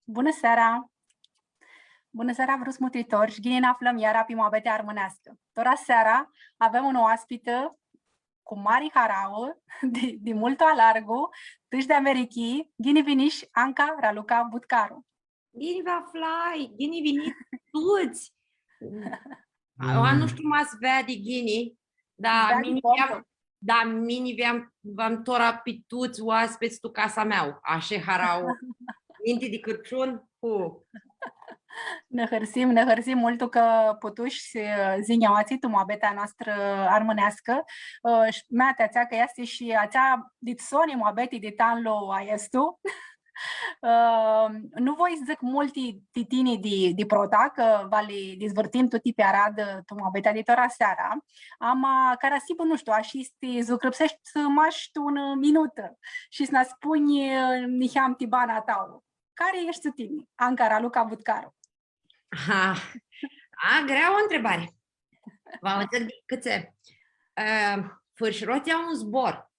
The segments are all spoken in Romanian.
Bună seara! Bună seara, vrus mutitori! Și gine ne aflăm iar pe moabete armânească. Tora seara avem un oaspită cu mari harau, de mult alargu, tâși de Americii, gine viniș Anca Raluca Butcaru. Gini va fly, gini vini tuți. Nu știu mas vea de gini, dar mini v-am tora pe tuți oaspeți tu casa mea. Așa harau, minte de Crăciun, Ne hărsim mult că putuși zinjaoații tu moabeta noastră armânească. Mea teațea că este și ațea dit soni moabeti de tanlo aiestu. Nu voi zic multi titini de prota, că vali dezvârtim tuti pe Arad tu moabeta de tora seara. Ama care asibă, nu știu, așisti zucrăpsești maști un minută și să ne spuni niheam tibana tau. Care ești tine, Anca Raluca Butcaru? Grea o întrebare. V-am înțeles câte. Fârșiroți au un zbor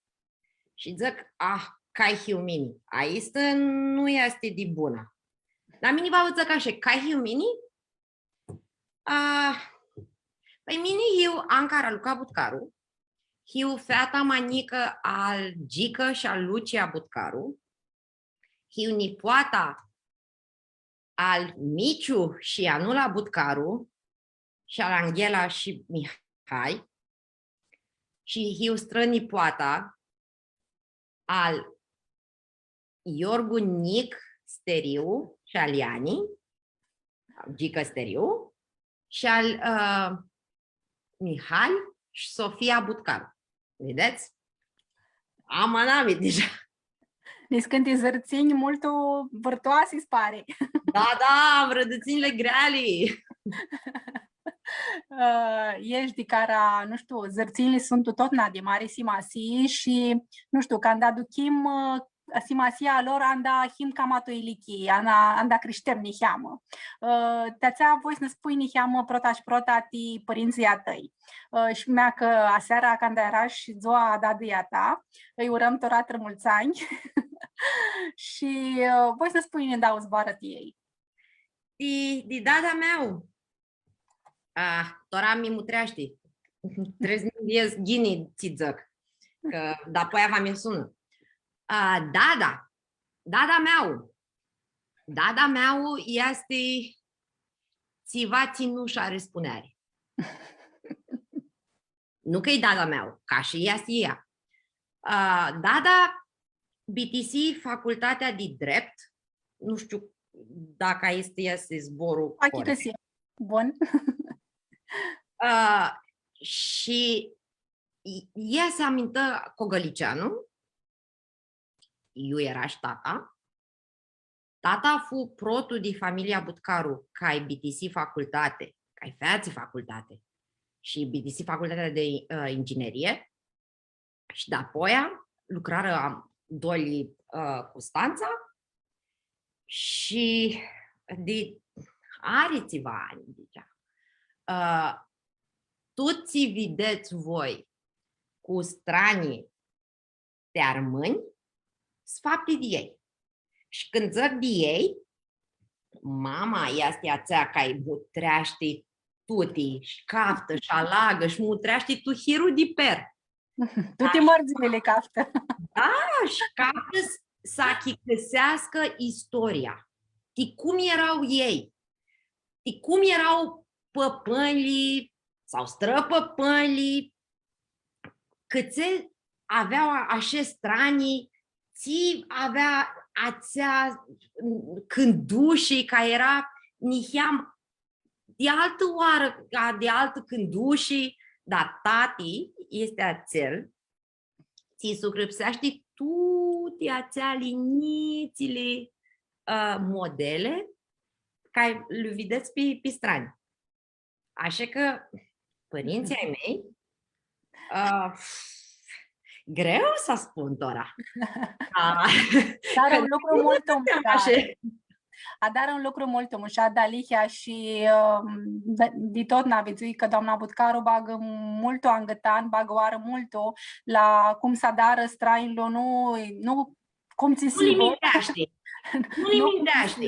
și zic, cai hiumini. Aici nu este de bună. Dar mine v-am zic așa, cai hiumini? Păi mine eu, Anca Raluca Butcaru, eu fata manică al Gică și al Lucia Butcaru, eu nipoata al Miciu și Anula Butcaru și al Anghela și Mihai și eu strănipoata al Iorgu Nic Steriu și al Iani, Gică Steriu, și al Mihai și Sofia Butcaru. Vedeți? Am deja. Deci când te zărțini mult vârtoase, îți pare. Da, am rădăținile greale. Ești de care, nu știu, zărținile sunt tot de mare simasi și, nu știu, când aducim simasia lor, anda him camato iliki, anda creștem niheamă. Te-ațea voi să ne spui niheamă prota ti părinții tăi. Și mea că aseara când era și ziua dadăia ta, îi urăm torat mulți ani. Și voi să spui ne dau zboară ei. De dada meu. Tora mi mutreaște. Trebuie să mi ies ghini ți zic. Că dapoi va mi sună. Dada meu este țiva ținușa răspunere. Nu că e dada meu, ca și este ea. Dada BTC, facultatea de drept, nu știu dacă este zborul corect. Bun. Și ea se amintă Cogălicianu, eu era și tata. Tata fu protul de familia Butcaru, ca ai BTC facultate, ca ai feații facultate și BTC facultatea de inginerie și de-apoi lucrară doi Constanța și de arițiva ani deja. Toți vedeți voi cu stranii de armâni sfapte de ei. Și când zic de ei, mama este aceea care îi mutreaște tuti, și caftă, și alagă, și mutreaște tu hirul de per. Tuti mărțile caftă. Da, și caftă să achicăsească istoria. De cum erau ei, de cum erau păpânlii sau străpăpânlii, câți aveau așa stranii, ți avea ațea cândușii care era niheam de altă oară, de altă cândușii, dar tati este ațel, ți sucrăpsește toate ațea linițile modele care le vedeți pe strani. Așa că părinții ai mei, greu să spun, Dora. Dar un lucru mult dar un lucru mult umușat, Dalihia și de tot n-aveți că doamna Butcaru bagă multo angătan, bagă oară multo la cum să dară strainul, nu cum ți sigur. Nu nimic de asta.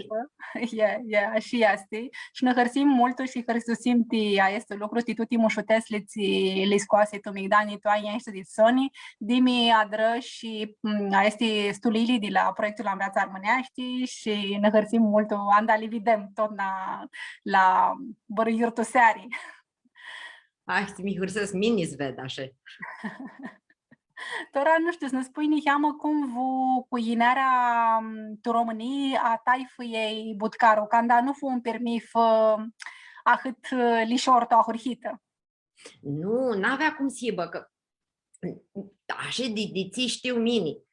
Și esti. Și ne hărsim multo și hărsusim ti a este lucru ti tuti mușutesliți li scoase tu migdani tu ai ești di Sony dimi adră și a este stulili de la proiectul la Înveața Armânești și ne hărsim multo anda li videm tot la bărăiurtul searii. Aști mi hârsesc mini ved așa. Tora, nu știu, să ne spui niheamă cum vu cu inerea tu Românii a taifâiei butcaru, canda nu fu un permif ahât lișor to ahurhită. Nu, n-avea cum să bă, că așa de ți știu mini.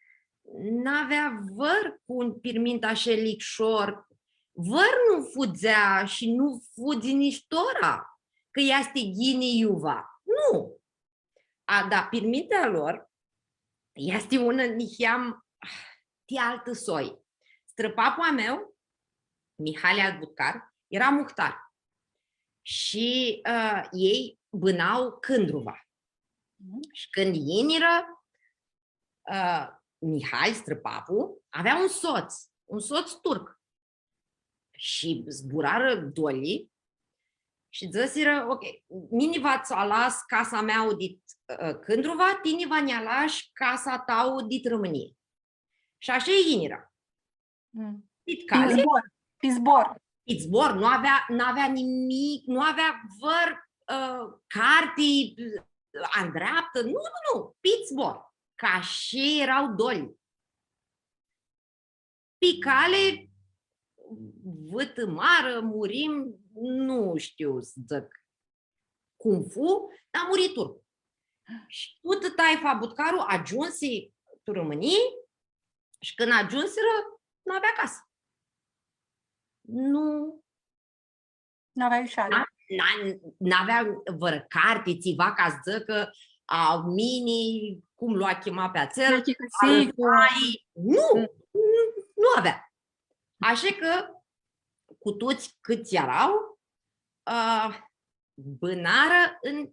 N-avea văr cu un pirmint așa licșor. Văr nu fudzea și nu fudzi nici tora, că este ghini iuva. Nu. Da, pirmintea lor este una niheam de altă soi. Străpapua meu, Mihai Albutcar, era muhtar și ei bânau cândruva. Și când iniră, Mihai, străpapul, avea un soț turc. Și zburară dolii și zăsiră, ok, mini v-ați alas casa mea dit cândruva, tini va ne-alași casa tău dit România. Și așa e iniră. Pizbor, nu avea nimic, nu avea văr, cartii, în dreaptă, nu, Pizbor. Ca așa erau doli. Picale, vătămară, murim, nu știu să zic cum fu, dar a murit turc. Și tot taifa Butcaru ajunse tu României și când ajunseră, nu avea casă. N-avea ușoară. N-avea vărăcarte, țiva ca să zică a mini, cum l-a chemat pe ațel, nu avea. Așa că cu toți câți erau, bânară în,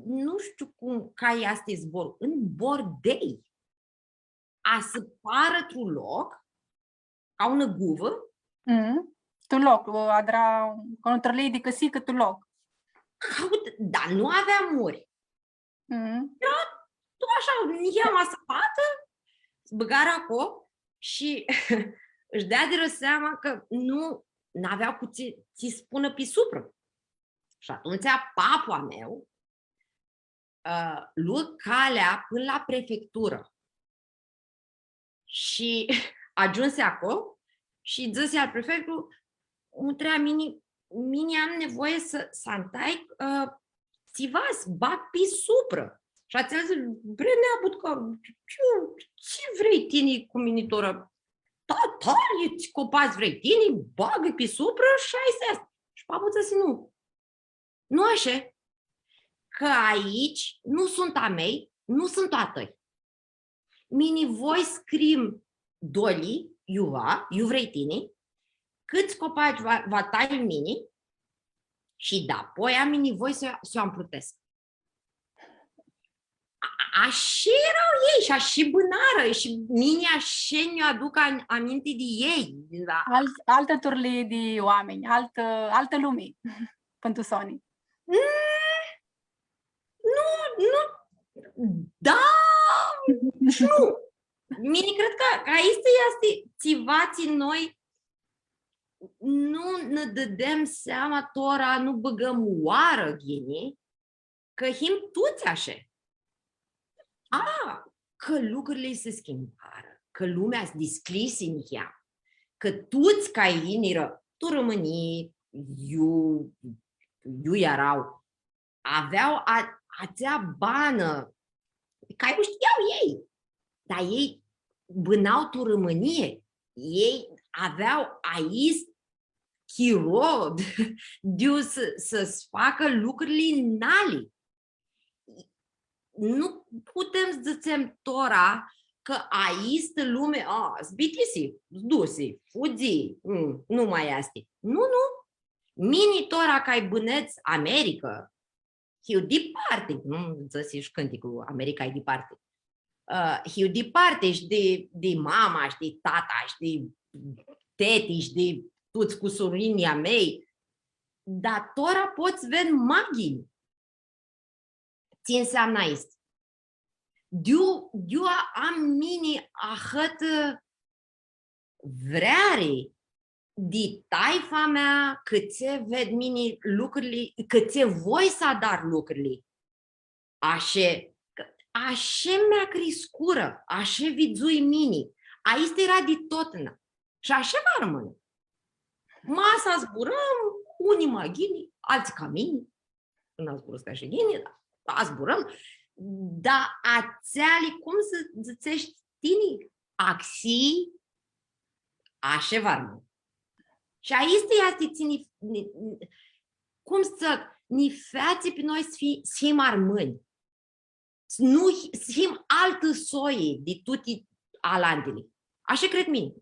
nu știu cum, ca este zbor, în bordei. A să pară tu loc, ca una guvă. Tu loc, adra, contra lei de căsică tu loc. Dar nu avea muri. Era tu așa, i-am asăpată, băgarea acolo și își dea de seama că nu n-avea cu ți spună pe supră. Și atunci papua meu luă calea până la prefectură. Și ajunse acolo și zise al prefectul, întrea mini am nevoie să antai ți-vas, bag pe supră. Și ați zis, Brenea Butcaru, ce vrei tine cu minitoră? Totali, ți copați vrei tine, bagă pe supră și ai să. Și papul zise, nu. Nu așa. Că aici nu sunt a mei, nu sunt a tăi. Mini voi scrim doli, iu vrei tine, câți copaci va tai mini și da, apoi am mini voi să o amplutesc. Așa erau ei și așa bânară și mini așa ne aduc aminte de ei. Da. Altă turlie de oameni, altă lume pentru Sony. Nu, da, nu. Mini cred că aici este țivații noi, nu ne dădem seama tora, nu băgăm oară ghini, că him tuți așa. Că lucrurile se schimbară, că lumea se descris în ea, că tuți ca iniră, tu Românii, eu erau, aveau ațea bană, care o știau ei, dar ei bânau tu Românie, ei aveau aici chirod, să-ți facă lucrurile nali. Nu putem să zicem tora că aici lume, zbitisi, zdusi, fugi, nu mai este. Nu. Mini tora ca ai bâneți America, eu departe, nu zici cânticul America e departe. hiu departe și de mama și de tata și de teti și de toți cu sorinia mei, dar tora poți ven magini. Ce înseamnă asta? Eu am mini ahăt vreare de taifa mea, câte ved mini lucrurile, câte voi să dar lucrurile. Așa mi-a crescură, așa vidzui mini. Aici era de totnă. Și așa va rămâne. Masa zburăm, unii magini, alții ca mine. Nu au zburat ca și gini, dar zburăm. Dar ațeali, cum să zicești tine? Axii, așa va rămâne. Și aici este ține, cum să ne fați pe noi să fim armâni. Nu să fim altă soie de toate alandele. Așa cred mine.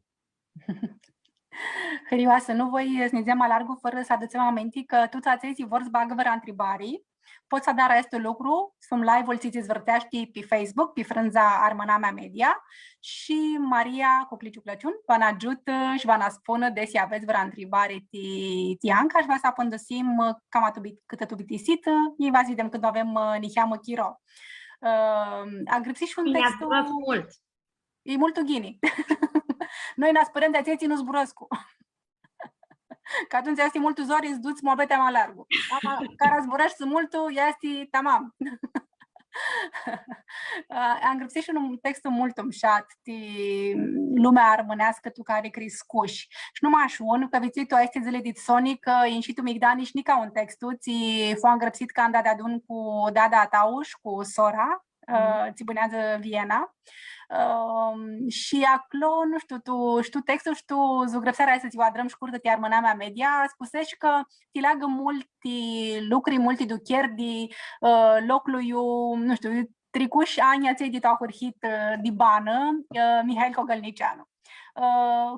Hrioasă, nu voi snizem alargul fără să aducem aminti că tu ți vor zbagăvăra întrebări. Poți să dar restul lucru, sunt live-ul ți zvârtești pe Facebook, pe frânza Armânamea Media și Maria cu Cliciu Crăciun vă ajută și vă spună de si aveți vreo întrebare ti Anca și vă să apândusim cam atât cât tu bitisită, ei vă zidem când avem niheamă chiro. Am găsit și un text. Mult. E mult ghini. Noi ne spărăm de ațeții nu zburăscu. Că atunci este mult zori, îți duți moabetea mai largul. Care zburăși sunt multul, este tamam. Am găsit și un text mult umșat de lumea armânească tu care crescuși. Și numai așa, că viții tu este zile de Sonic, în și tu migdani și nica un textu, ți fu îngrăpsit că am dat de adun cu Dada Tauș, cu sora, ți bânează Viena. Și acolo, nu știu, tu textul și tu zugrăpsarea să ți vadrăm scurtă te Armânamea Media, spusești că ti leagă multi lucruri, multi ducheri de locului, nu știu, tricuși ani aței de toahurhit de bană, Mihail Cogălnicianu.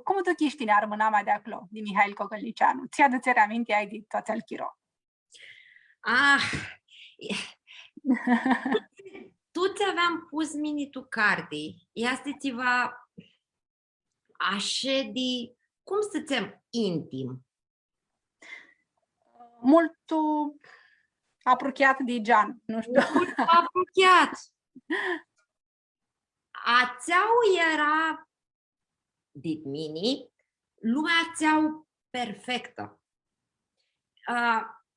Cum tu chiști în Armânamea de acolo, de Mihail Cogălnicianu? Ți-a de țări aminte ai de toațel chiro? Tu ți-aveam pus mini-tu carte, este ceva așa de, cum să zicem, intim? Mult apropiat de Gian, nu știu. Mult apropiat. Ațeau era, dit mini, lumea ațeau perfectă.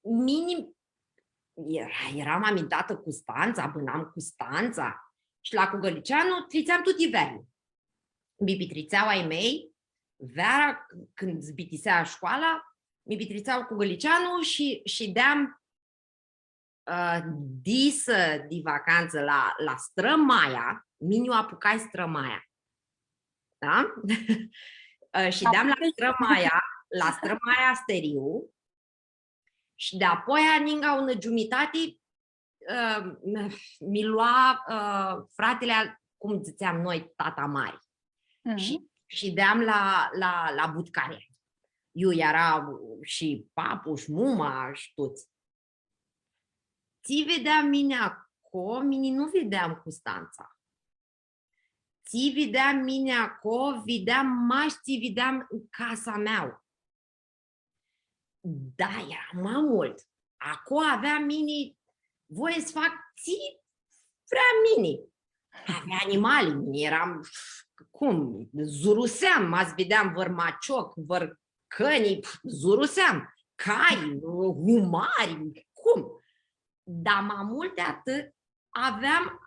Mini eram amintată cu Stanța, bânam cu Stanța și la Cugălicianu trițeam tot ivernul. Mi pitrițeau ai mei, vera, când zbitisea școala, mi pitrițeau Cugălicianu și deam disă de vacanță la Strămaia, miniu apucai Strămaia. Da? Și deam la Strămaia Steriu. Și de apoi aninga o năgiumitate mi lua fratele, cum ziceam noi, tata mare. Și deam la Butcarea. Eu era și papu, și muma, și toți. Ți vedeam mine acolo, mine nu vedeam cu Stanța. Ți vedeam mine acolo, vedeam mași, ți vedeam în casa mea. Da, era mai mult. Acolo aveam mini, voie să fac ții prea mini. Avea animale, mini, eram, cum, zuruseam, mă vedeam vărmacioc, vărcănii, zuruseam, cai, humari, cum? Dar mai mult de atât, aveam,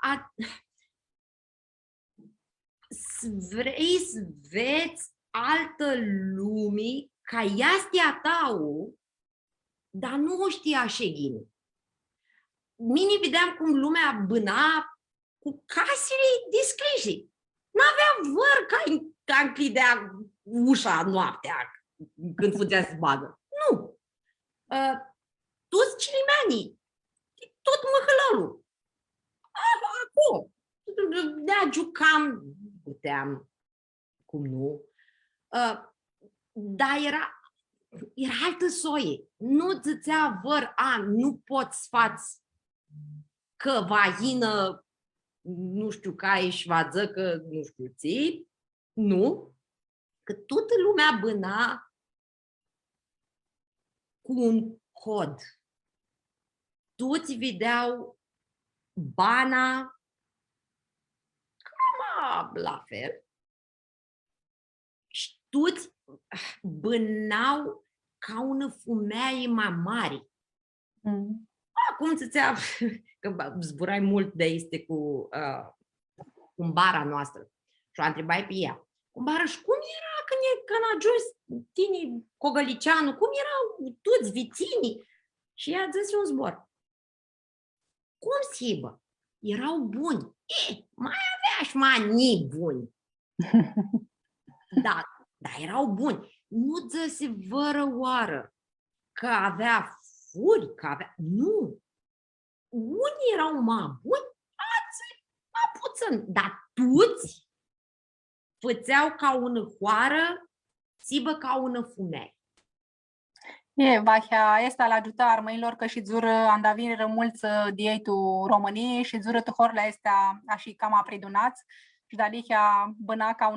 vrei să vezi altă lume ca este a tău, dar nu o știa așa ghini. Mine vedeam cum lumea bâna cu casele descrise. N-avea văr ca închidea ușa noaptea când fugea să bagă. Nu. Toți cilimeanii, tot măhălărul. Acolo. Da, jucam, puteam, cum nu. Dar era altă soie. Nu țățea văr, nu poți să faci că vagină nu știu, cai șvață, că nu știu, ții, nu, că toată lumea bâna cu un cod. Toți vedeau bana cam la fel și toți bânau ca una femeie mai mare. Acum ți-a că zburai mult de este cu bara noastră și o întrebai pe ea. Cumbara, și cum era când a ajuns tine Cogălicianu? Cum erau toți viținii? Și ea a zis un zbor. Cum sibă? Erau buni. Mai avea și manii buni. Da, erau buni. Nu zăse vără oară că avea furi, că avea... Nu. Unii erau mai buni, alții mai puțin. Dar toți făceau ca una hoară, sibă ca una femeie. Vahia esta la ajuta armăilor că și zură andaviniră mulți dieitu României și zură tuhorla esta așa cam apridunați și dalihia băna ca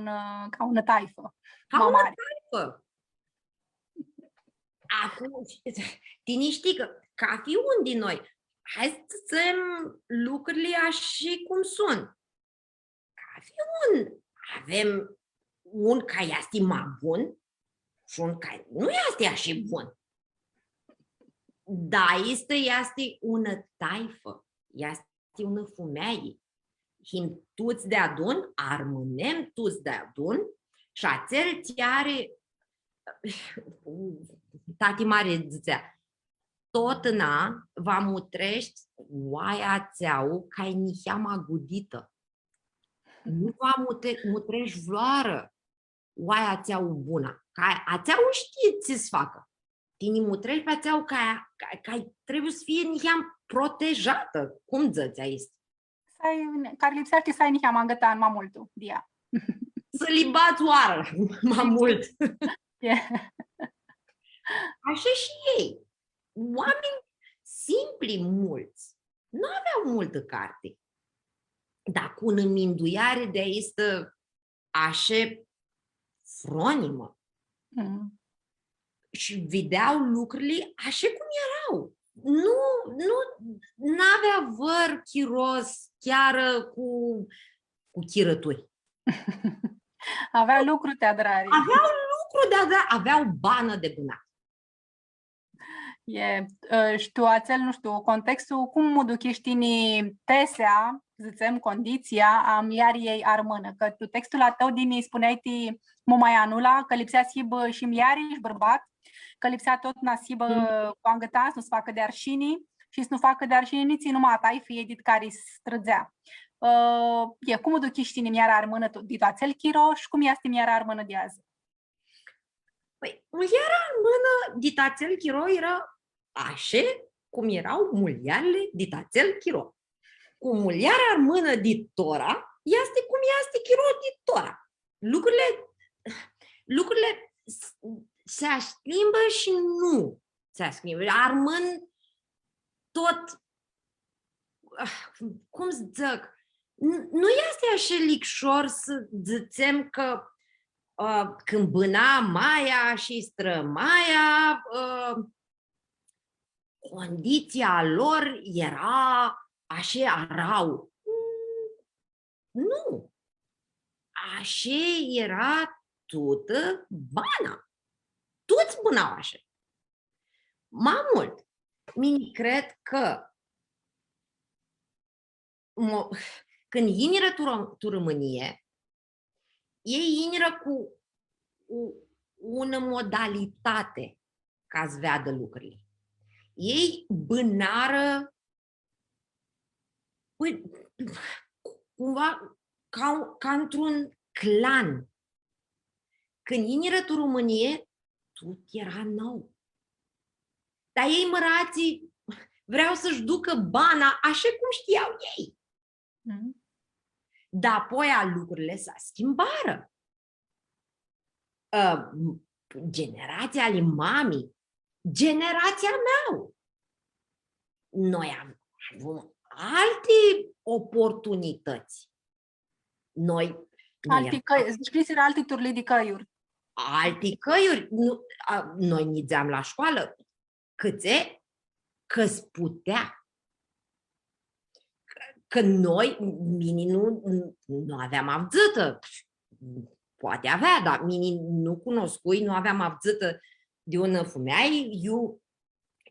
una taifă. Ca una taifă. Acum, tine știi că ca fi un din noi, hai să ținem lucrurile așa cum sunt. Ca fi un, avem un ca este mai bun și un ca nu este așa bun. Da, este una taifă, este una femeie. Și toți de adun, armânem toți de adun și ațel ți are, tati mare zicea, tot na va mutrești oaia ți-au ca-i niheama gudită. Nu va mutrești vloară oaia ți-au bună. Ca ațeau știe ce-ți facă. Tine mutrești pe ațeau ca trebuie să fie niheam protejată. Cum zăți aici? Care lipsește să ai niheama îngătan mai multul, dia. Să li bați oară mai mult. Așa și ei. Oameni simpli mulți. Nu aveau multă carte. Dar cu una minduiare de aici așa fronimă. Și vedeau lucrurile așa cum erau. Nu avea văr chiros chiar cu chirături. Aveau lucru de adrari. Aveau lucru de adrari. Aveau bană de bânat. Știu, acel, nu știu, contextul, cum mă duc eștini tesea, zicem, condiția, am iar ei armână. Că tu textul la tău din spuneai mai anula, că lipsea sibă și miari și bărbat, că lipsea tot na sibă cu angătan, nu se facă de arșinii și să nu facă de arșinii nici numai tai, fie dit care strădzea. Cum mă duc eștini miara armână dit acel chiroș, cum este miara armână de azi? Păi, miara armână dit acel chiro era așa cum erau muliarele dit acel chiro. Cu muliara armână dit tora, este cum este chiro dit tora. Lucrurile se schimbă și nu se schimbă. Armân tot, cum să zic, nu este așa licșor să zicem că când bâna Maia și strămaia, condiția lor era așa rău. Nu. Așa era toată bana. Toți bânau așa. Mai mult, mini cred că când iniră tu Românie, ei iniră cu una modalitate ca să vadă lucrurile. Ei bânară cumva ca într-un clan. Când iniră tu Românie, tot era nou. Dar ei mărații vreau să-și ducă bana așa cum știau ei. Dar apoi lucrurile s-a schimbară. Generația ale mamii, generația mea. Noi avem alte oportunități. Noi scriseră alte turli de căiuri. Alte căiuri. Noi nițeam la școală. Câțe? Că-s putea. Că noi, mini nu aveam avzâtă. Poate avea, dar mini nu cunoscui, nu aveam avzâtă de un fumeai. Eu,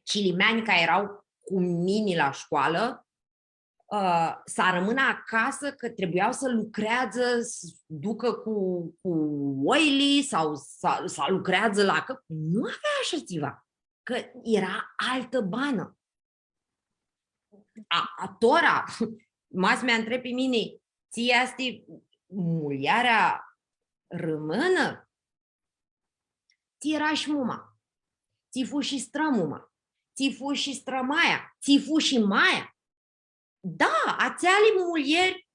cilimeani care erau cu mini la școală, să rămână acasă, că trebuiau să lucrează, să ducă cu oile sau să lucrează la că nu avea așa ceva, că era altă bană. Tora, mas mi-a întrebat pe mine, ție este muliarea rămână? Ți era și muma, ți fu și strămuma, ți fu și strămaia, ți fu și maia. Da, ațeali mulieri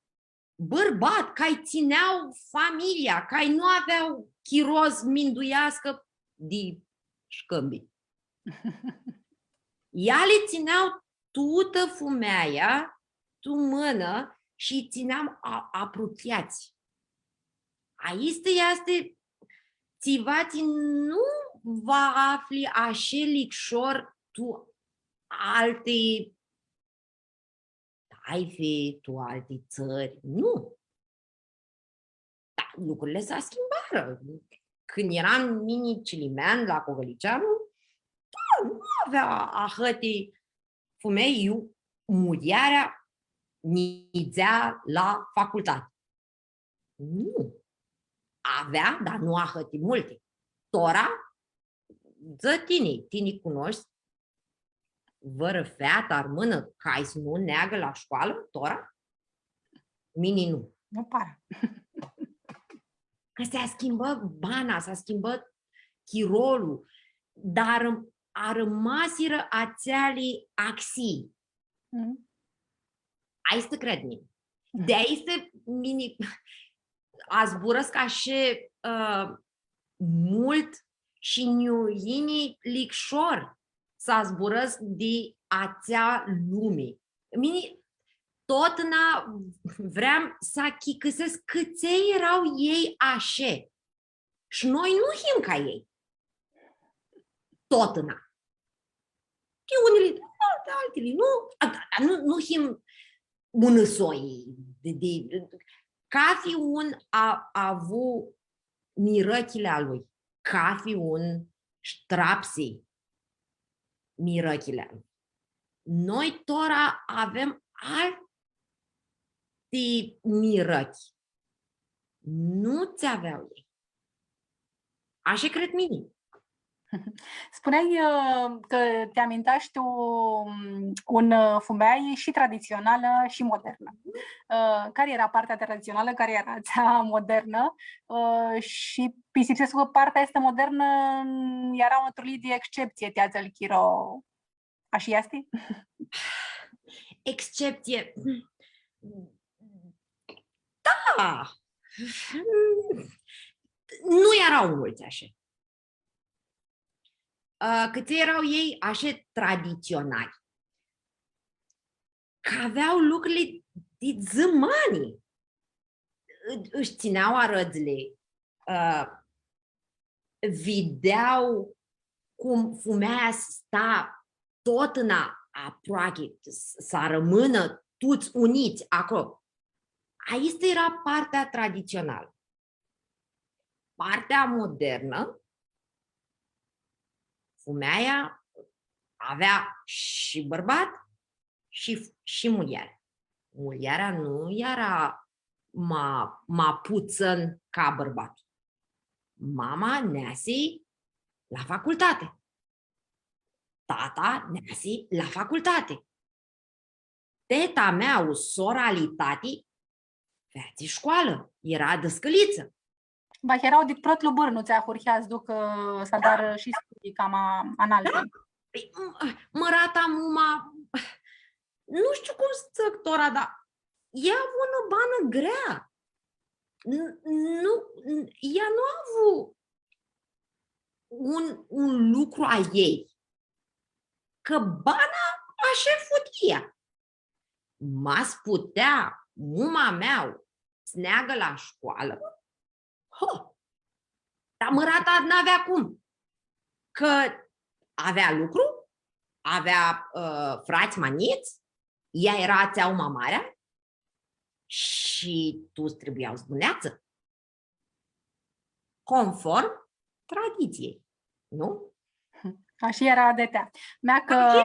bărbat, care țineau familia, care nu aveau chiroz minduiască de șcămbi. Ea le țineau tută fumeaia, tu mână și țineam apropiați. Aici este țivați nu va afli așa licșor tu alte ai fi tu alte țări. Nu. Da, lucrurile s-au schimbat. Când eram mini-cilimean la Cogălicianu, da, nu avea ahăti fumei, eu muliarea nițea la facultate. Nu. Avea, dar nu ahăti multe. Tora, ză tini cunoști, vără feata, armână, cai să nu neagă la școală, tora? Mini nu. Nu pare. Că s-a schimbat bana, s-a schimbat chirolul, dar a rămasiră ațealii axii. Aici te cred mine. De aici te mini... A zburăsc așa mult și niuini licșor s-a zburăsc de ațea lumii. Mine tot vreau să chicăsesc câței erau ei așa. Și noi nu him ca ei. Tot de unele, de altele, nu him unăsoi. Ca fi un a avut mirăchile a lui. Ca fi un ștrapsii mirăchile a lui. Noi, tora, avem alte mirăchi. Nu ți aveau ei. Așa cred mine. Spuneai că te amintești tu un fumeai și tradițională și modernă. Care era partea tradițională, care era cea modernă? Și pisipsesc că partea este modernă era o trulie de excepție, teață-l chiro. Așa este? Excepție. Da! Nu erau mulți așa. Câți erau ei așa tradiționali. Că aveau lucrurile de zămani. Își țineau arățile. Vedeau cum fumeaia sta tot în aproape, să rămână toți uniți acolo. Aici era partea tradițională. Partea modernă, fumeaia avea și bărbat și muliare. Muliarea nu era puțăn ca bărbat. Mama neasi la facultate. Tata neasi la facultate. Teta mea, sora ali tati, feți școală, era dăscăliță. Ba, erau de protlu bârnu, ți-a hurcheați duc să dar și studii cam analte. Da? Păi, mărata muma, nu știu cum săctora, dar ea a avut o bană grea. Ea nu a avut un lucru a ei. Că bana așa futia. m-a sputea muma mea sneagă la școală, dar mărata n-avea cum. Că avea lucru, avea frați maniți, ea era țeauma mare și tu trebuiau zbuneață. Conform tradiției, nu? Așa era adetea. Că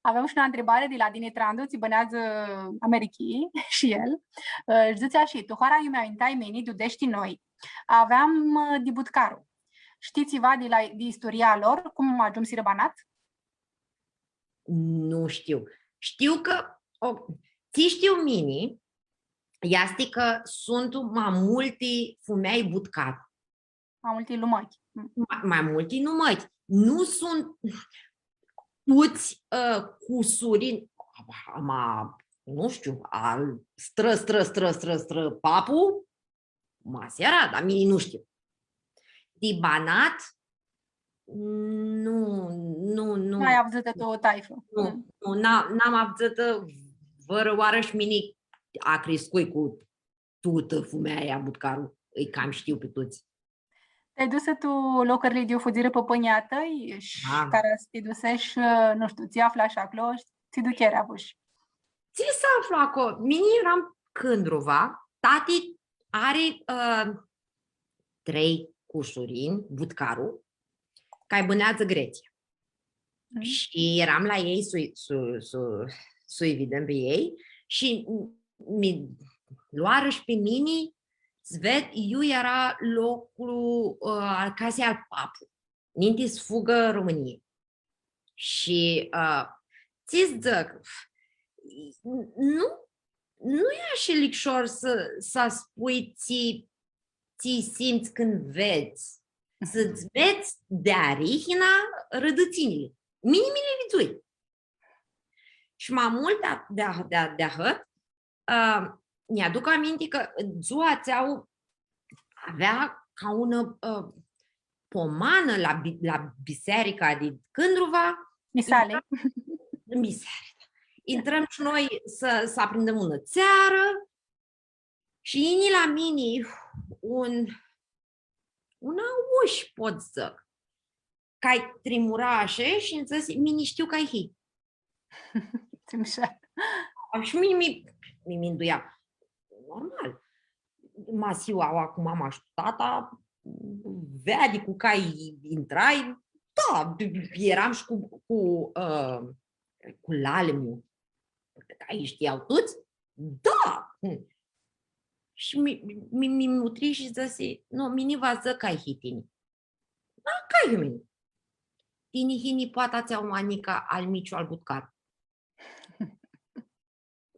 avem și o întrebare de la Dine Trandu, ți bănează Americii și el. Și zice așa, tu hora eu mi-ai meni, dudești noi. Aveam debutcarul. Știți-vă de istoria lor, cum ajung si răbanat? Nu știu. Știu că, ți știu mini, iasti că sunt mai multi fumei butcar. Mai multi lumăchi. Mai multi număți. Nu sunt puți cusurini, nu știu, al stră papu, seara, dar mini nu știu. Dibanat, nu. Ai avut o taifă. Nu, n-am avut vără oarăși mini a crescut cu tută fumeaia butcarul, îi cam știu pe toți. Te-ai dus tu locurile de o fugire pe păniată și care te duse și, nu știu, ți afla așa acolo și ți duc era buși. Ți se află acolo. Mine eram Cândruva, tati are 3 cușurini, butcarul, care bânează Grecia. Și eram la ei să-i vedem pe ei și mi luară și pe mine Svet, eu era locul al casei al papu, ninte să fugă României. Și ți-ți zic, nu e așa licșor să spui ți simți când vezi, să-ți vezi de arihina rădăținile. Mini vizui. Și mai mult de hăt, mi-aduc aminte că ziua ți-au avea ca una pomană la biserica din Cândruva. Misale. Intrăm și noi să aprindem una țeară și ini la mine una uși, pot zic, că-i trimurașe și îmi zice, mini știu că-i hi. Și mi înduia. Normal. Masiu cu mama și tata, vede cu cai intrai, da, eram și cu lalemiu. Cai știau toți? Da! Și mi mutri și zice, nu, mini va zic cai hitini. Da, cai mini. Tini hini poate ți-au manica al miciu al butcar.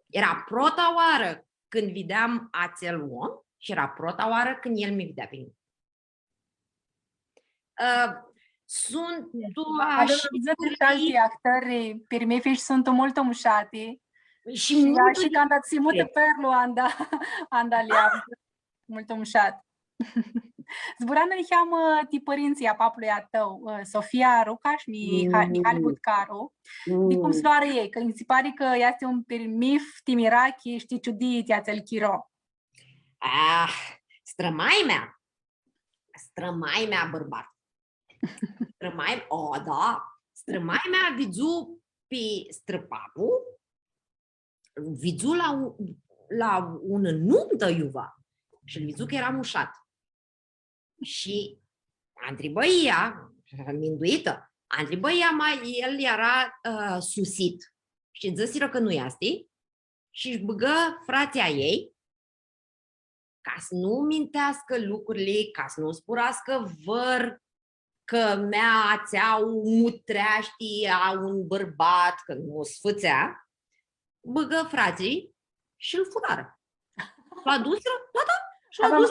Era prota oară când vedeam acel om și era prota oară când el mi vedea pe mine. Sunt doar și actori per me feci sunt molto musciati și când ați simut perlu anda liam molto musciat. Zburana iam ti părinții a papului a tău, Sofia Ruca și Mihai Butcaru, de cum sloară ei, că mi se pare că este un permif timirachi, știi ciudit, ați-l chiro. Strămai mea bărbat. Strămai mea vizu pe străpapu, vizu la un nuntă iuva și îl vizu că era mușat. Și a întrebat ea, minduită, a întrebat ea, el era susit și zăsiră că nu este și își băgă frația ei ca să nu mintească lucrurile, ca să nu spurască văr că mea ți-au mutreaști a un bărbat, că nu sfățea, băgă frații și îl furară. L-a dus, și l-a dus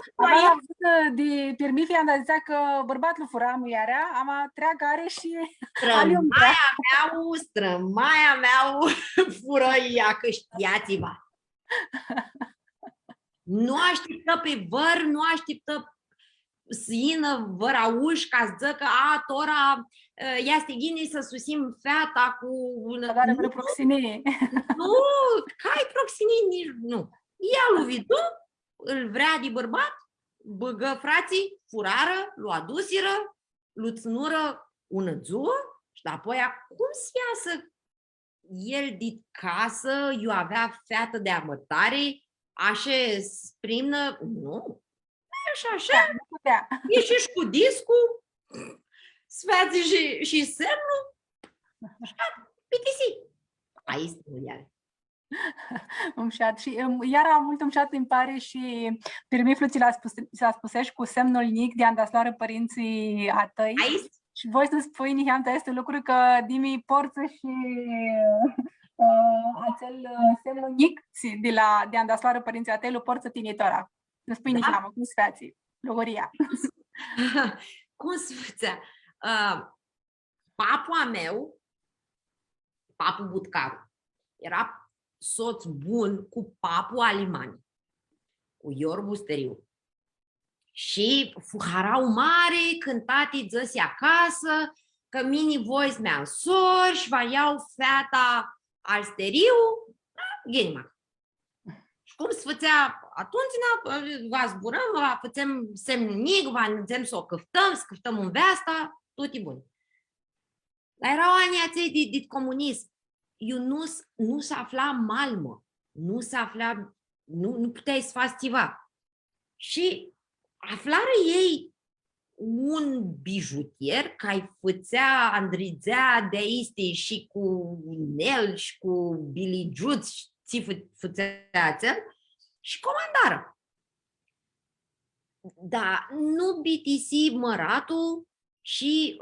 de permifi am zicea că bărbatul fura muiarea, ama treagă are și strămaia mea fură ea, că știați-vă. Nu așteptă pe văr, nu așteptă sină vărauș ca să că a tora este gine să susim fata cu Dar vreo proximie. nu, cai proximie nici nu. Ia lui Vidu, îl vrea de bărbat, băgă frații, furară, l-o adusiră, l-o ținură ună zuă și apoi cum să iasă el din casă, eu avea feată de amărtare, așa sprimnă, nu, așa, Da, nu putea. ieși cu discul, sfeații și semnul, și pitisi. Aici nu iar. Umșat. Și iar mult umșat îmi pare și pirmiflu ți l-a spusești cu semnul nic de andasloară părinții a tăi. Aici? Și voi să spui niheamta este lucru că dimi porță și acel semnul nic de andasloară părinții a tăi lu porță tinitora. Nu spui niheamă, cum sfeații, logoria. Cum sfățea? Papua meu, papu Butcaru, era soț bun cu papu Alimani, cu Iorbu Steriu. Și fuharau mare când tati dăsi acasă, că mini voice mea sor și va iau feata al Steriu, ghenima. Și cum se făcea atunci, va zburăm, va făcem semnul nic, va înțem să o câftăm în veasta, tot e bun. Dar erau anii aceia de comunism. Eu nu se afla malmă, nu se afla, nu puteai să faci ceva. Și aflară ei un bijutier care făcea andrizea de aici și cu Nel și cu biligiuț și făcea și comandară. Da, nu BTC Măratul și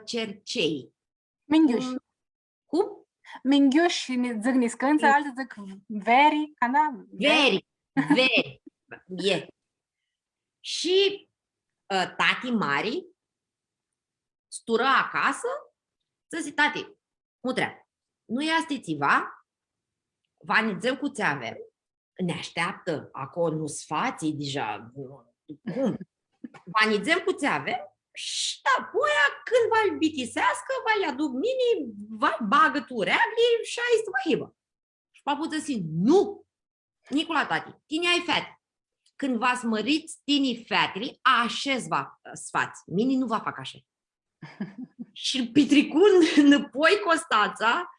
Cercei. Minghiuș. Cum? Minghiuș zic niscânță, alții zic veri, ca da? Veri. E. Și tati mari stură acasă să zic, tati, mutrea, nu este țiva, vă anizăm cu ce avem, ne așteaptă acolo, nu sfații deja, cum? Vă anizăm cu ce avem și apoi când va-l bitisească, va-l aduc mini, va bagă tu reagli și ai să vă hibă. Și papuță zic, nu, Nicula tati, tine ai fete. Când v-ați măriți tinii fetele, așa va sfați. Mini nu va fac așa. Și pitricun înapoi Constanța,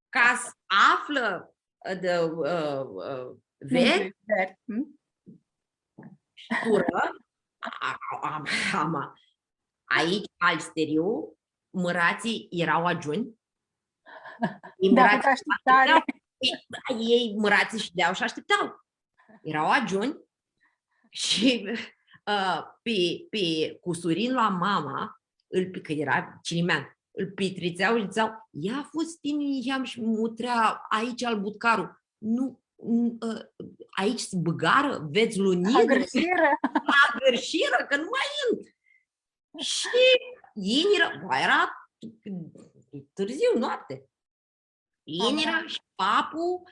ca să află de veri, tură, aici, al Steriu, mărații erau ajuni. Ei mărații și deau și așteptau. Erau ajuni. Și pe Cusurin la mama, că era cinimean, îl pitrițeau și ziceau, ia fost tine și mutrea aici al Butcaru. Nu, aici se băgară, veți lunină. Agărșiră, că nu mai int. Și era târziu, noapte. Inira și papu,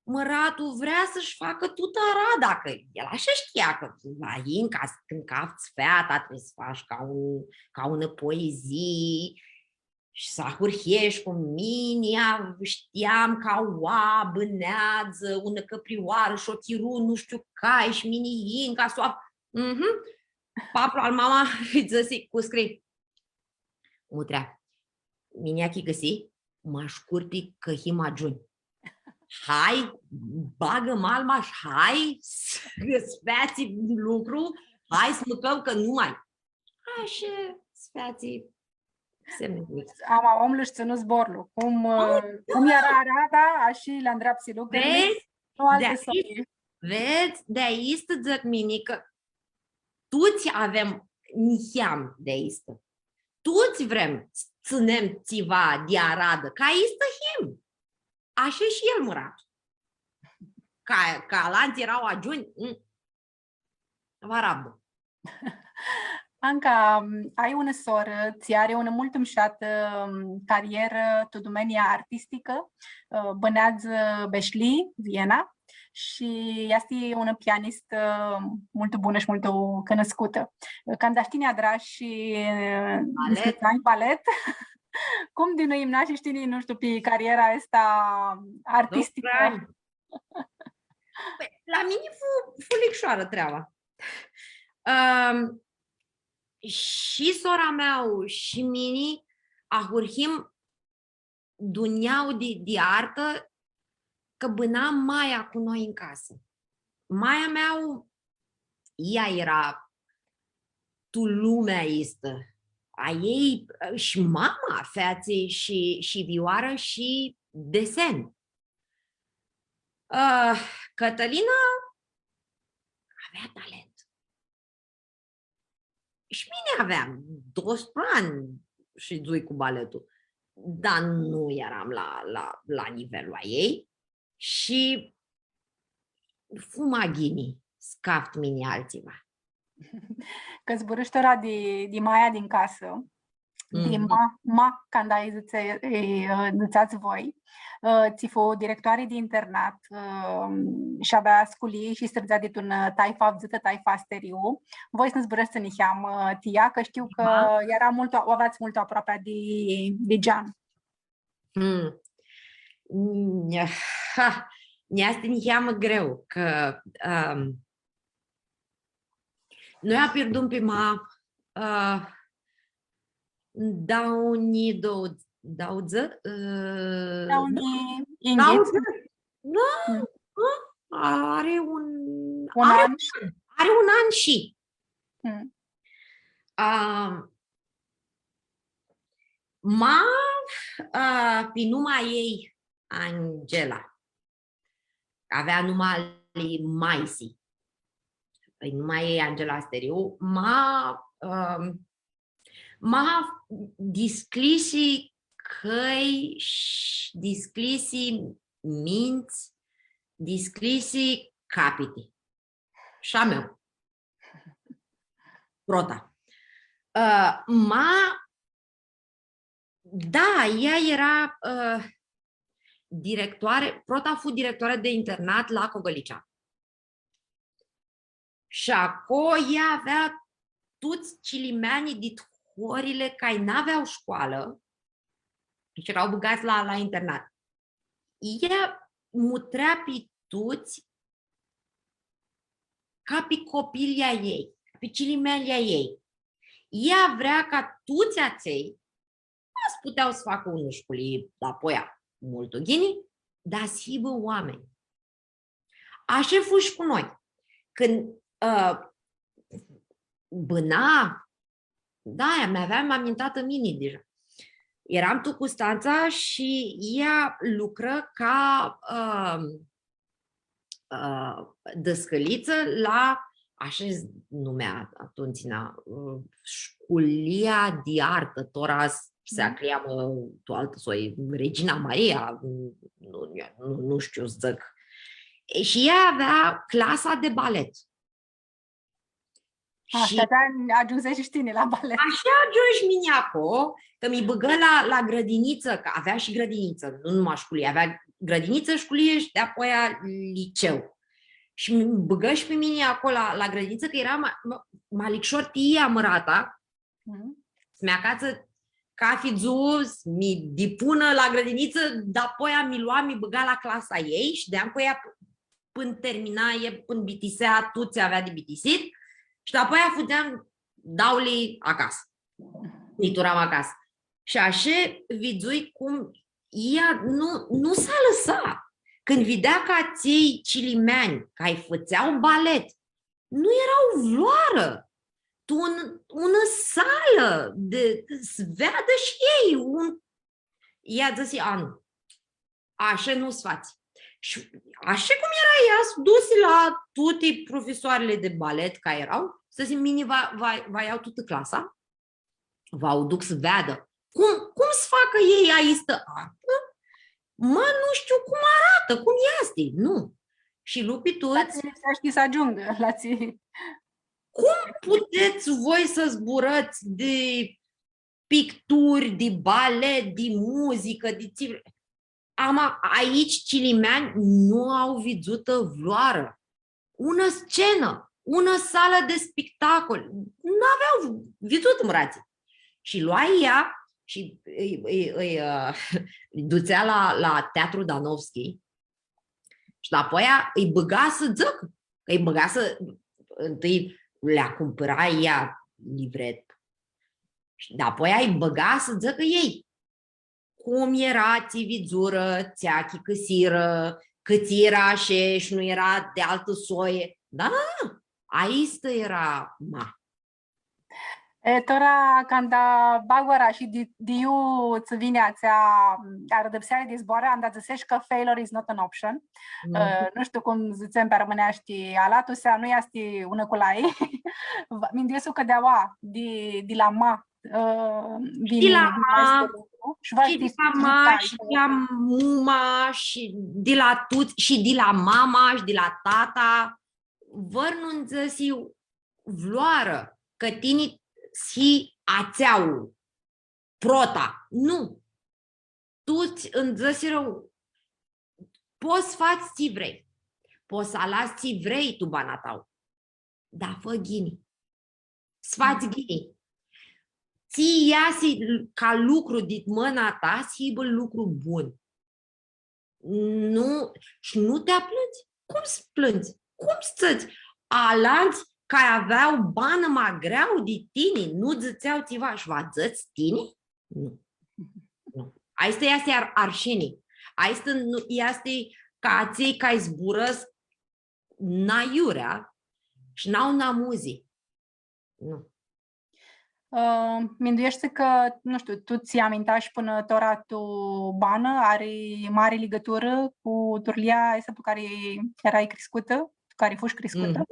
măratul vrea să-și facă tută Arada, că el așa știa că la in, când cafți feata, trebuie să faci ca ună poezie și să ahurhiești cu mine, știam ca oa, bâneață, ună căprioară, șochiru, nu știu cai și mini in, ca să o Papul al mama îi zăsi cu scrie. Mutrea, mine achi găsi, m-aș curti că hima ajuni. Hai, bagă malma și hai să sfeați lucru, hai să mâncăm că nu mai. Așa, sfeații semnului. Ama omul își ținu zborul. Cum era Arada, așa le îndreapsi lucrurile. Vezi, de aici te zic, mini, că toți avem niheam de aici. Toți vrem să ținem ceva de Arada, ca aici him. Așa și el murat. Ca lanți erau ajuni, vă rabdă. Anca, ai una soră, ți are una molto mșată carieră tu domenia artistică, bănează Beșli, Viena, și este una pianistă molto bună și molto cunoscută. Când știne adra și discutai balet, cum din noi naști știni, nu știu, pe cariera asta artistică? Păi, la mine fulicșoară treaba. Și sora mea și mini ahurhim duneau de artă că bâna Maia cu noi în casă. Maia mea, ea era tu lumea este a ei și mama feței și vioară și desen. Cătălina avea talent. Și mine aveam 12 ani și zui cu baletul, dar nu eram la nivelul ei și fumaghinii scaft mine alțiva. Că zburăște ora de Maia din casă, de ma când ai ziceați voi, ți fu directoare de internat și avea sculii și străzea de un taifa vzită taifa steriu. Voi să ne zburăți să ne cheam tia, că știu că era mult, o aveați mult aproape de geam. Asta ne cheamă greu, că noi a pierdut pe ma Daudze? Are un an și. Pe numai ei, Angela, avea numai Maisi. Păi numai ei, Angela Steriu, ma disclisi căi, disclisi minți, disclisi capiti. Și a meu. Prota. Da, ea era directoare, Prota a fost directoare de internat la Cogălicea. Și acolo ea avea toți cilimeanii din horile care n-aveau școală și erau băgați la internat. Ea mutrea pe toți ca pe copilia ei, pe cilimelia ei. Ea vrea ca toți aței să puteau să facă unul școlii, apoi multul ghini, dar să fie oameni. Așa fu și cu noi. Când bâna, da, mi-aveam amintată mini deja. Eram tu cu Stanța și ea lucră ca dăscăliță la, așa numea atunci, școlia de artă, tora se cheamă tu altă soi, Regina Maria, nu știu să zic. Și ea avea clasa de balet. Așa ajungeai și tine la balet. Așa ajungi mine acolo, că mi băgă la grădiniță, că avea și grădiniță, nu numai școlie, avea grădiniță, școlie și de apoi liceu. Și mi băgă și pe mine acolo la grădiniță, că era malicșor tia mărata, smeacață ca fițuz, mi dipună la grădiniță, de apoi mi lua, mi băga la clasa ei și de apoi până termina, până bitisea, tuți avea de bitisit. Și apoi futeam dauli acasă. Nituram acasă. Și așa vizui cum ea nu s-a lăsat. Când vedea că aței cilimeani care făceau balet, nu erau vloară. Tu în sală să vadă și ei. Ea zice, nu. Așa nu-ți faci. Și așa cum era ea, dus la toate profesoarele de balet care erau, să zic, mine va iau toată clasa, v-au duc să vadă cum să facă ei aici artă, nu știu cum arată, cum este, nu. Și lupii toți... Să știi să ajungă la ții. Cum puteți voi să zburați de picturi, de balet, de muzică, de țivre? Aici cilimeani nu au văzută vloară. Una scenă, una sală de spectacol. Nu aveau văzut în brațe. Și lua ea și îi ducea la Teatru Danovski și apoi îi băga să zică. Îi băga să... Întâi le-a cumpăra ea livret și apoi îi băga să zică ei. Cum era țivizură, țeachi căsiră, cât era și nu era de altă soie. Da. Aici era ma. Tora kanda bagwara și diu țvineația ardăpseare de zboare anda zăsești că failure is not an option. Nu știu cum zicem pe românești, alatusea nu este una cu lai. Mindesu că deaua de la ma. Și la ma, și de la ma, și de la muma, și de la tuți, și de la mama, și de la tata. Vărnunță si vloară, că tini si ațeau, prota. Nu. Tu înțăsiră, poți faci ți vrei. Poți să las ți vrei tu bana tău. Dar fă ghini. Sfați ghini. Ți iasi ca lucru din mâna ta, si bă lucru bun. Nu, și nu te plângi. Cum să plângi? Cum să-ți alanți care aveau bană mai greau de tine, nu zățeau țiva și va zăți tine? Nu. Nu. Asta este arșenii. Asta este ca cei care zburăsc naiurea și n-au namuzi. Nu. Minduiește că, nu știu, tu ți amintași până tora tu bană, are mare legătură cu turlia asta pe care erai crescută, pe care fuși crescută?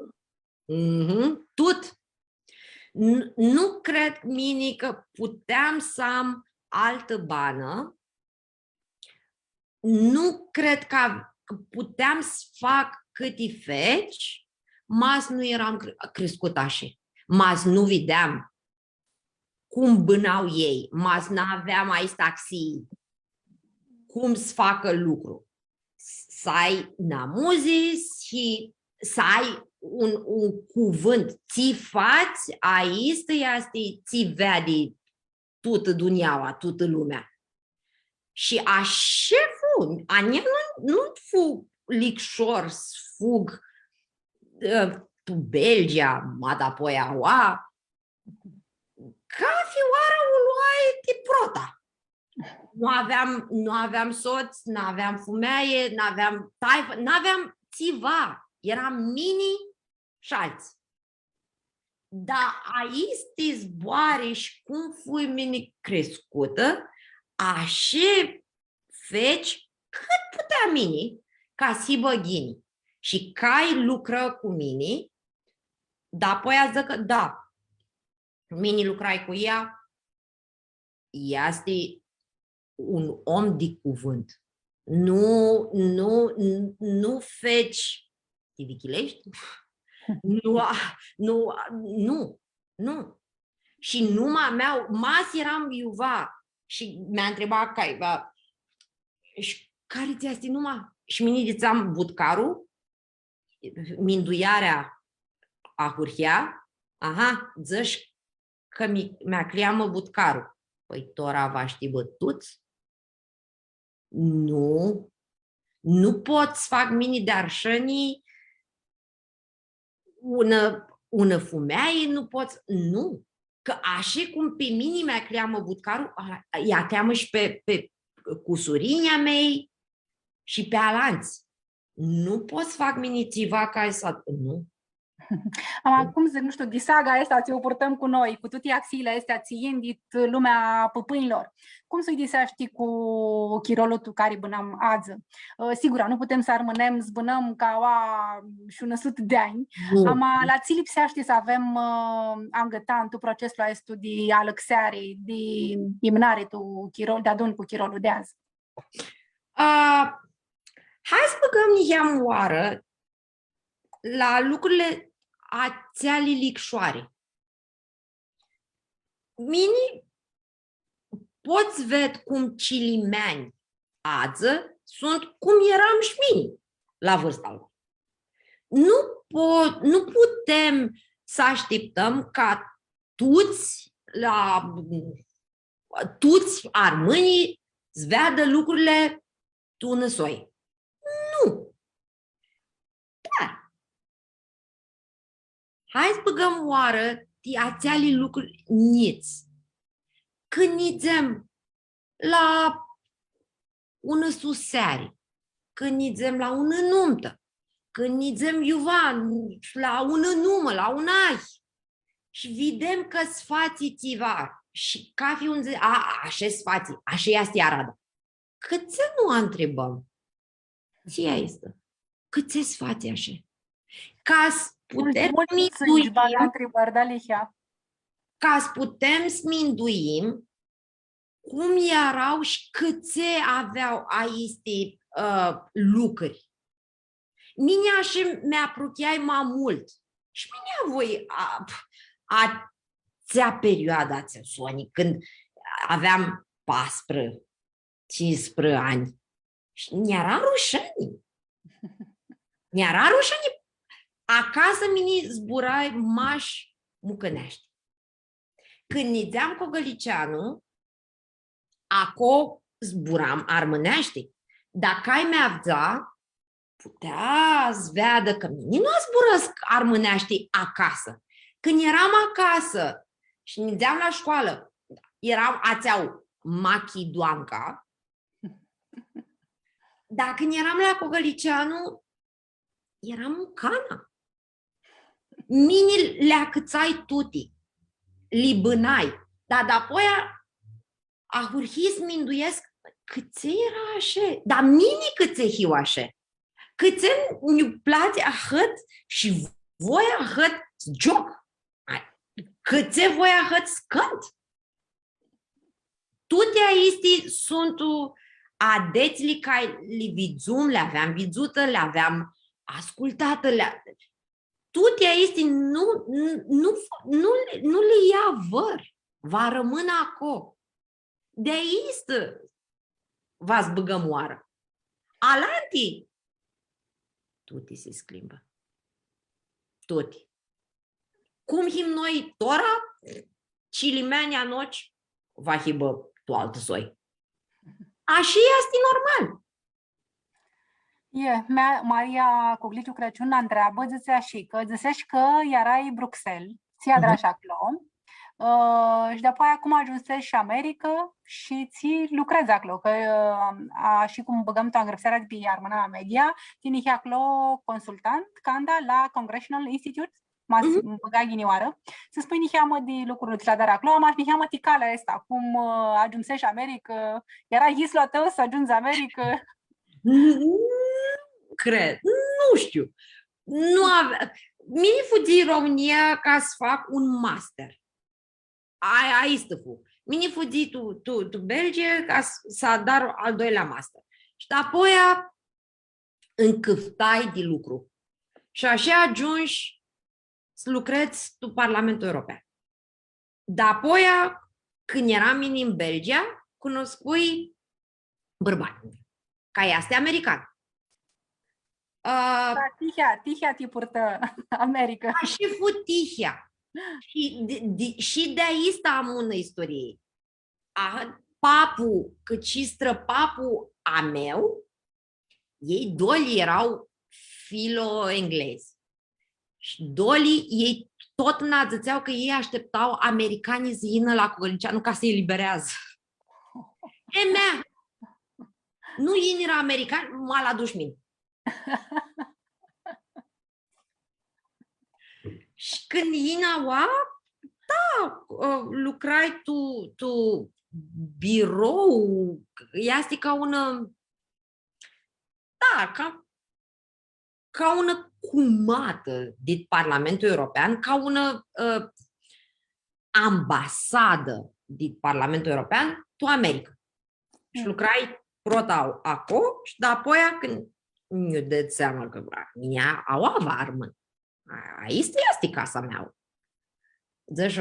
Tot. Nu cred mine că puteam să am altă bană. Nu cred că puteam să fac câte feci, mas nu eram crescut așa. Mas nu vedeam cum bânau ei, mas n-aveam aici taxi, cum să facă lucru. Să ai namuzi și să ai un cuvânt, ți faci, aici este, ți vede toată duniaua, toată lumea. Și așa fu, ania nu fu licșor să fug tu Belgia, apoi aua, ca fioara o luai de prota. Nu aveam soț, nu aveam fumeaie, nu aveam taifă, nu aveam țiva. Eram mini și alții. Dar aici te zboare și cum fui mini crescută, așa feci cât putea mini ca si băghini. Și cai lucră cu mini, dar apoi a zis că da, mini lucrai cu ea, este un om de cuvânt. Nu feci, te vichilești? Nu. Și numai mea, mas eram iuva și mi-a întrebat care ți este numai? Și mine dițam budcarul, minduiarea a hurhia, aha, zăși că mi-a creamă budcarul. Păi tora va ști bătuți? Nu pot să fac mini de arșănii una fumeaie, nu pot, nu. Că așa cum pe mine mi-a creamă budcarul, ea cheamă și pe cusurinia mei și pe alanți. Nu pot să fac mini țiva ca să... Nu. Acum zic, nu știu, disaga asta ți-o purtăm cu noi, cu toate axiile astea, țiind lumea păpâinilor. Cum să-i disești cu chirolul tu care bânăm azi? Sigur, nu putem să armânem, zbânăm ca și 100 de ani. La ți lipsește să avem angătan tu procesul ăsta de alăxeare, de imnare tu chirol, de adun cu chirolul de azi? Hai să băgăm niște oară la lucrurile ațea lilicșoare. Mini poți ved cum cilimeani ață sunt cum eram și mini la vârsta lor. Nu putem să așteptăm ca toți armânii să vadă lucrurile tu năsoi. Nu. Dar hai să băgăm oară ațeali lucruri niți. Când nițem la ună suseri, când nițem la ună nuntă, când nițem iuvan, la ună numă, la un ahi, și vedem că sfații țiva și ca fi un zi, așa sfații, așa este arada. Cât să nu întrebăm? Ție este. Cât se sfații așa? Ca să putem sminduim cum erau și câți aveau aici lucruri. Mine așa mi-apropiai mai mult. Și mine voi ațea perioada ațea, Soni, când aveam 15 ani. Și mi-era rușăni. Mi-era rușăni. Acasă mine zburai mași mucănești. Când nițeam Cogălicianu, acolo zburam armânești. Dacă ai mi-avea, putea să vadă că mine nu zburăsc armânești acasă. Când eram acasă și nițeam la școală, ațeau machidoanca. Dar când eram la Cogălicianu, eram mucana. Mine le-a câțai tuti, libânai, dar apoi a hurhis minduiesc câți era așa, dar mine câți hiu așa. Câți mi-u place ahăt și voi ahăt joc. Câți voi ahăt scânt. Toate aici sunt adețli care le vidzum, le aveam vidzută, le aveam ascultată, toate aici nu le ia văr, va rămâne acolo. De aici v-ați băgăm oară. Alanti, toate se schimbă. Toate. Cum him noi tora, cilimenia noci, va hibă tu altă soi. Așa este normal. Maria Cugliciu Crăciun întreabă, ziceși că erai Bruxelles, ți-a dragi acolo, și după aia cum ajunsești și America și ți lucrezi acolo, că și cum băgăm tu îngrăpsarea de armâna media, tine acolo consultant, canda la Congressional Institute, m-ați băgat ghinioară, să spui niheamă de lucruri ți-a dar acolo, am niheamă ticala asta, cum ajunsești America, era hisla tău să ajungi America? Nu cred, nu știu. Nu avea. Mine fugi în România ca să fac un master. Aia este fu. Mine fugi tu Belgia ca să dar al doilea master. Și apoi încăftai de lucru. Și așa ajungi să lucrezi tu Parlamentul European. Dar apoi, când eram mine în Belgia, cunoscui bărbați. Ca este american. Tihia te purtă America. Și fu Tihia. Și de aici am una istorie. Papu, cât și străpapu a meu, ei doi erau filo-englezi. Și doi, ei tot n-ațățeau că ei așteptau americanii să vină la Cogălicianu ca să-i eliberează. E mea! Nu ei era american, m-a la dușmin. Și când Inaua, da, lucrai tu birou, este ca una, da, ca una cumată din Parlamentul European, ca una ambasadă din Parlamentul European, tu America. Și lucrai protau acolo și apoi când mi-o dă seama că mine au armă. aici este casa mea. Deci,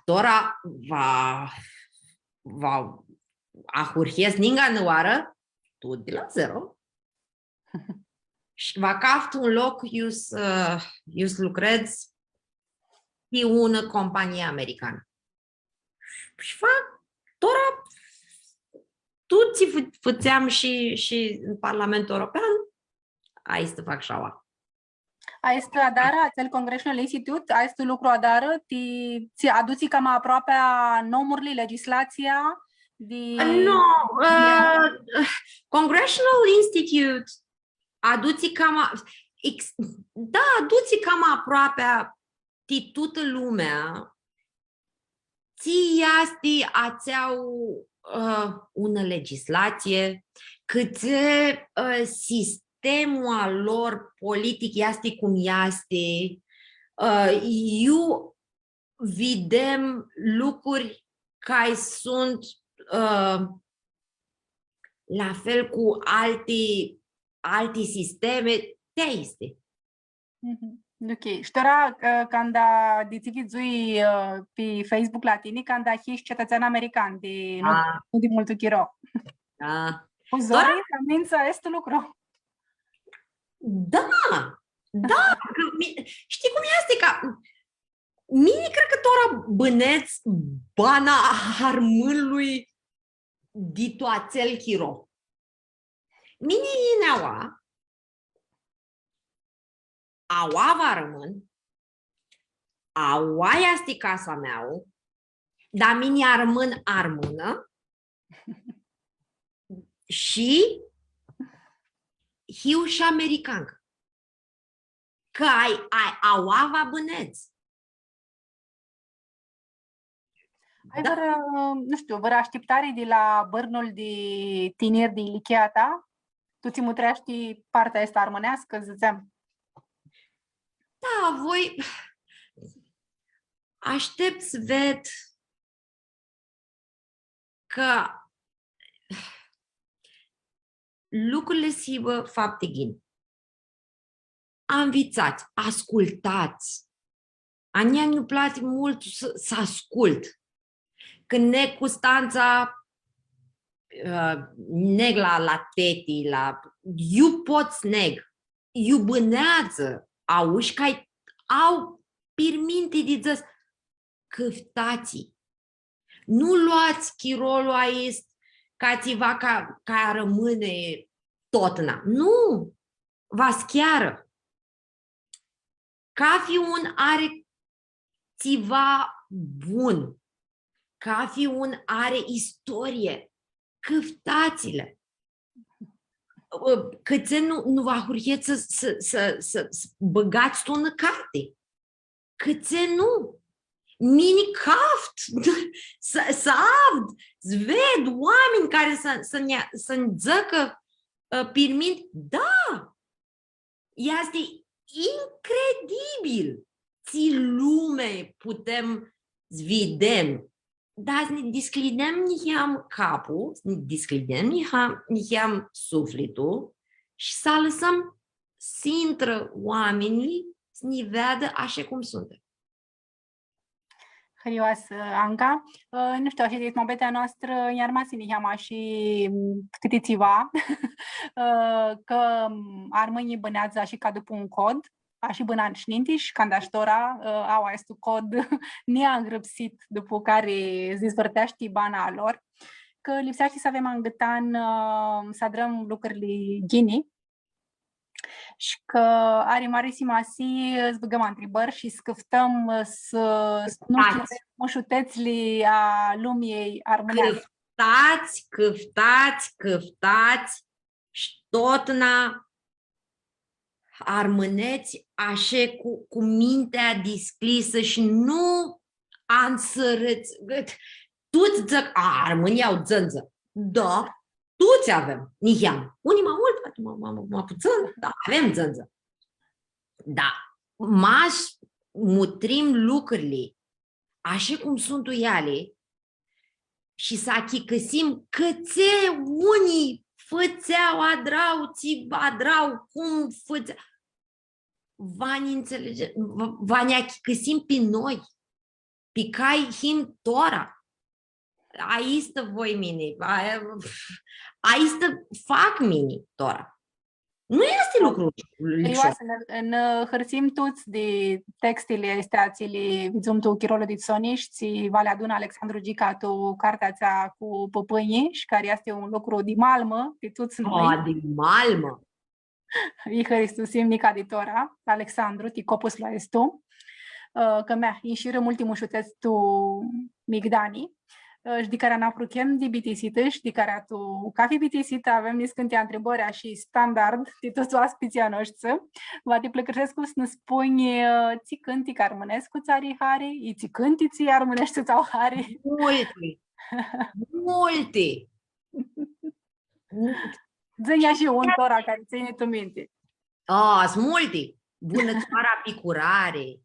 tora va ahurhez ninga în oară, tu de la zero. Și va caft un loc, eu lucrez pe una companie americană. Și fac, tora, tu ți făceam și în Parlamentul European, aici să fac șaua. A este adară, cel Congressional Institute, a este lucru adară, ți aduci cam aproape a nomurile, legislația? No, Congressional Institute aduci cam, da, aduci cam aproape a toată lumea, ți este ațeau una legislație, câte sistemul al lor politic este cum este, eu vedem lucruri care sunt la fel cu alte sisteme, te este. Ok. Ștora când dițivit zui pe Facebook la tine, când ești cetățean american, nu de mult chiro. Da. Uzori, amință, este lucru. Da, da. Știi cum este? Că mine cred că tora băneți bana harmânului de toațel chiro. Mine ineaua aua va rămân, aua este casa mea, dar mine armân armână și hiu și americancă. Că aua va băneți. Ai nu știu, vă așteptare de la bărnul de tineri de ilichea ta? Tu ți mutrești partea asta armânească, ziceam? Da, voi aștept să ved că lucrurile schimbă fapte ghin. Învățați, ascultați. Ania nu place mult să ascult. Când neg cu stanța, neg la teti, eu pot să neg. Eu bânează, auși că au pirminte de zis, câftații. Nu luați chirolul aici ca țiva ca rămâne totna. Nu! Va schiară. Cafiun are țiva bun. Cafiun are istorie. Câftați-le. Câte nu vă hurieți să băgați tu în carte. Câte nu. Mini caft. Să avd. Zved oameni care să-mi zăcă pirmint. Da. Este incredibil. Ți lume putem zvidem. Dar ne desclidem niheam capul, ne desclidem niheam sufletul și să lăsăm să intră oamenii să ne vadă așa cum sunt. Hărioasă, Anca. Nu știu, așa de mobetea noastră i-ar masi niheama și câte țiva că armânii bânează și ca după un cod. Și bănan șnintiș, când aștora au este cod neagrăpsit după care zizvărtești bana lor, că lipsește să avem angătan să adrăm lucrurile ghini și că are mare simasi zbăgăm întrebări și scăftăm să nu mușutețile a lumii armânească. Câftați și totna armâneți așa cu mintea desclisă și nu ansărăți. Tu-ți zic, armânii au țânță. Da, tu-ți avem. Niheam. Unii mai mult, mai puțin, da, avem țânță. Da, m-aș mutrim lucrurile așa cum sunt ele și să achicăsim câte unii fățeau, adrau, cum fățeau. Vani înțelege, Vani găsim pe noi, pe cai him tora. Aici voi mine, aici fac mine tora. Nu este lucru lipșor. Hărțim toți de textile estațiile vizumtul Chirolo de Tsoniști, Valea Duna, Alexandru Gicatu, cartea ța cu păpâinii, și care este un lucru de malmă, de toți noi. De malmă! Ihăristu simnica de tora, Alexandru, ti copus la estu, că mea, inșiră multimușuțeț tu migdani, și de care n-apruchem de bitisită și de care tu, ca fi bitisită, avem niscântea întrebărea și standard de toți oaspiția noștri, va te plăcășescu să ne spuni ți cânti că armânescu țarii hari, ți cânti ți armânești ți-au hari. Multe! Multe! Zânia și un tora care ține tu minte. Sunt multe! Bunățoara picurare,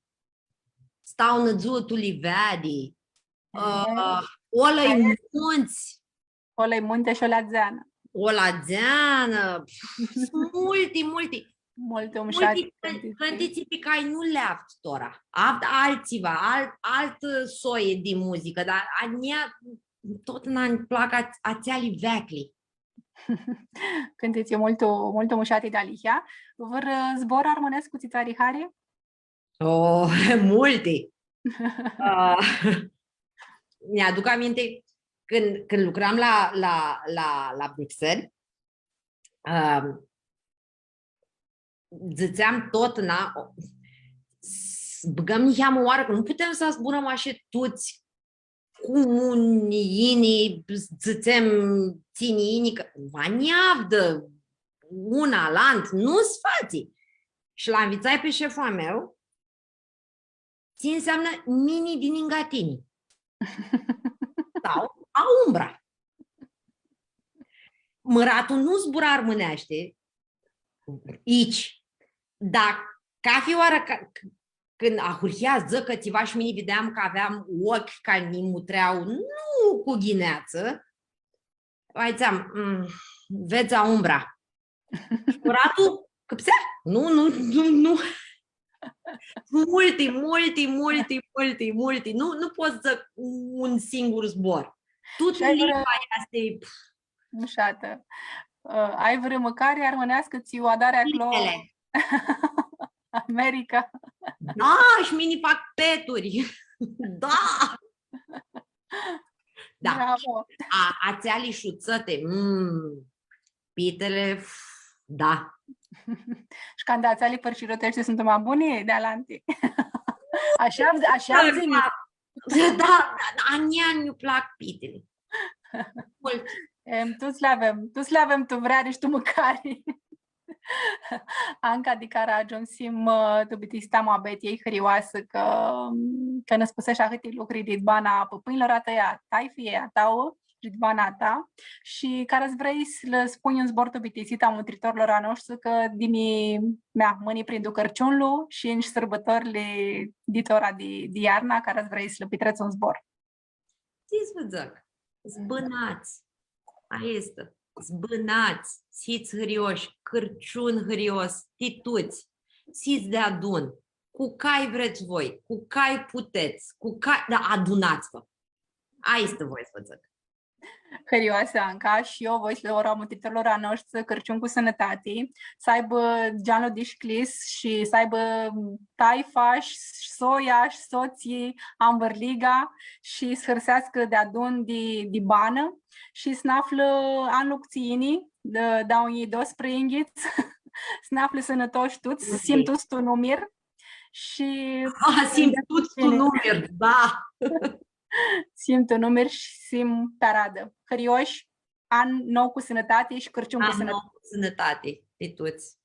stau năzutul livedi, olă-i munți. Olă-i munte și olea-zeană. Olea-zeană, multe, multe. Multe umșati. Cântiții pe care nu le-aft tora. Alțiva, alt soie de muzică, dar ania tot n-mi plac ația livecli. Cântiți mult umșati de alihia. Vor zbor armănesc cu țițarii hari? Multe. Mi-aduc aminte când lucram la Bruxelles, ziceam tot, băgăm niheam o oară, că nu putem să zburăm așa toți cu unii, ziceam ținii, că vaniavdă una, lant, nu-s fații. Și l-am învățat pe șeful meu, ți înseamnă mini din Ingatini. Sau a umbra. Măratul nu zbura armânește aici, dar ca fi oară când ahurhea zăcă țiva și mine vedeam că aveam ochi care mi mutreau, nu cu ghineață, aițeam, vezi a umbra. Măratul căpsea? Nu. Multe. Nu poți să un singur zbor. Tot limba este... Mușată. Ai vreo măcare armânească ți o adare acolo? America. Da, și mini fac peturi. Da. Da. Bravo. Ațea lișuțăte. Pitele, da. Și când ațea părșirotește sunt mai bune de alanti. Așa zine. Da, ania nu plac pitele. Toți le avem tu vrea și tu măcari. Anca di care ajunsim tu bitista mă abetiei hărioasă că ne spuse așa câte lucruri de bana păpâinilor a tăia, tai fie a tău și bana ta și care îți vrei să le spui în zbor tu bitisita mutritorilor a noștri că dimi mea mâini prin Ducărciunlu și în sărbătorile ditora de iarna care îți vrei să le petreți în zbor. Ce-ți vă zic? Zbânați. Aia este. Zbânați, siți hărioși, Cârciun hărios, tituți, siți de adun, cu cai vreți voi, cu cai puteți, cu cai, da, adunați-vă. Aia este voi să vă zic. Hărioasă, Anca, și eu voi să le urăm mutritorilor a noștri Cârciun cu sănătate, să aibă geanul de șclis și să aibă taifa și soia și soții ambărliga și să hărsească de adun de bană și să n-află anlucțiinii, dau ei dos pringhiți, să n-află sănătoși toți, simtus tu numir și... Simtus tu numir, da! Simt un număr și simt paradă. Hărioși, an nou cu sănătate și Cârciun cu sănătate. An nou cu sănătate, de toți.